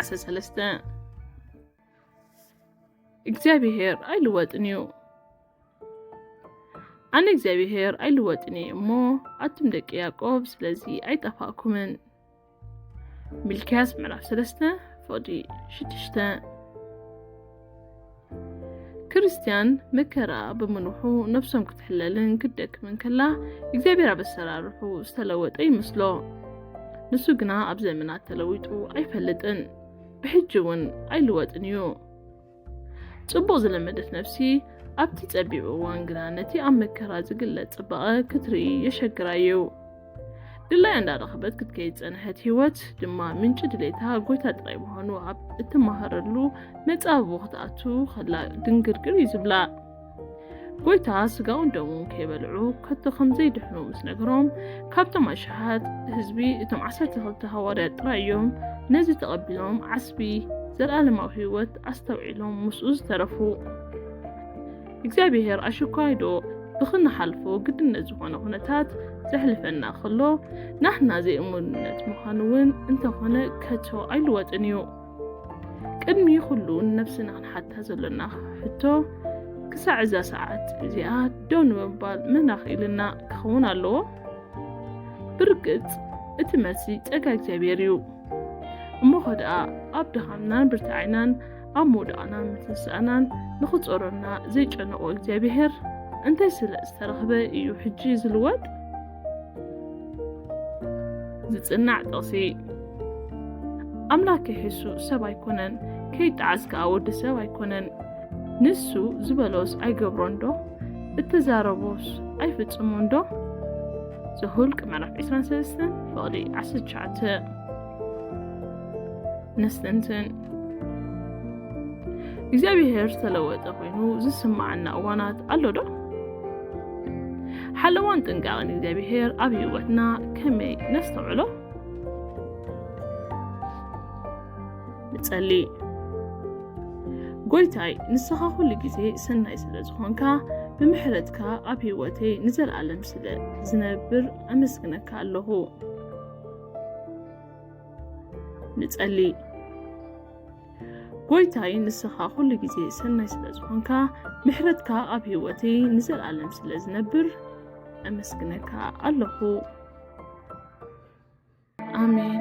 13 እግዚአብሔር አይልወጥንዩ أنا እግዚአብሔር አይልወጥኒ እሞ አትም ደቂ ያዕቆብ ስለዚህ አይጠፋኩምን ሚልክያስ ምዕራፍ 3 ፍቅዲ 6 ክርስቲያን መከራ በመኑሑ ነፍሶም ክትሕለልን ክደክምን ከላ እግዚአብሔር አበሰራርሑ ዝተለወጠ ይመስሎ ንሱ ግና ኣብ ዘመናት ተለዊጡ አይፈልጥን ብሕጅውን አይልወጥንዩ ጽቡቕ ዝለመደት ነፍሲ ኣብቲ ጸቢብ እዋን ግና ነቲ ኣብ መከራ ዝግለጽ ጽባቐ ክትርኢ የሸግራዩ ድላይ እንዳረኸበት ክትከይድ ጸንሐት ህይወት ድማ ምንጭ ድሌታ ጎይታ ጥራይ ምዃኑ ኣብ እትመሃረሉ መጻብ ወቕትኣቱ ኸላ ድንግርግር ይዝብላ ጎይታ ስጋውን ደሙን ከይበልዑ ከቶ ከምዘይድሕኑ ምስ ነገሮም ካብቶም ኣሽሓት ህዝቢ እቶም 12 ሃዋርያት ጥራይ እዮም ነዚ ተቐቢሎም ዓስቢ ዘለኣለማዊ ህይወት ኣስተውዒሎም ምስኡ ዝተረፉ እግዚአብሔር አሽኳይዶ ብኽንሓልፎ ግድነት ዝኾነ ኩነታት ዘሕልፈና ኸሎ ናሕና ዘይእሙንነት ምዃኑውን እንተኾነ ከቶ አይልወጥንዩ ቅድሚ ኩሉ ነፍስና ክንሓታ ዘለና ሕቶ ክሳዕ እዛ ሰዓት እዚኣ ደው ንምባል መናኽኢልና ክኸውን ኣለዎ ብርግጽ እቲ መልሲ ጸጋ እግዚአብሔር እዩ እሞ ኸድኣ ኣብ ድኻምናን ብርታዕናን ኣብ መውደቕና ምትንስኣናን ንኽጾረና ዘይጨነቆ እግዚአብሔር እንታይ ስለ ዝተረኽበ እዩ ሕጂ ዝልወጥ ዝጽናዕ ጥቕሲ ኣምላክ የሒሱ ሰብ ኣይኮነን ከይጠዓስካ ወዲ ሰብ ኣይኮነን ንሱ ዝበሎስ ኣይገብሮን ዶ እተዛረቦስ ኣይፍጽሞን ዶ ዘሁልቅ ምዕራፍ 23 ፍቕዲ 19 ነስተንትን እግዚአብሔር ተለወጠ ኮይኑ ዝስማዓና እዋናት ኣሎ ዶ ሓለዋን ጥንቃቐን እግዚአብሔር ኣብ ህይወትና ከመይ ነስተውዕሎ ንጸሊ ጎይታይ ንስኻ ኩሉ ግዜ ሰናይ ስለ ዝኾንካ ብምሕረትካ ኣብ ህይወተይ ንዘለዓለም ስለ ዝነብር ኣመስግነካ ኣለኹ ንጸሊ ጎይታይ ንስኻ ኩሉ ግዜ ሰናይ ስለ ዝኾንካ ምሕረትካ ኣብ ህይወተይ ንዘለዓለም ስለ ዝነብር ኣመስግነካ ኣለኹ ኣሜን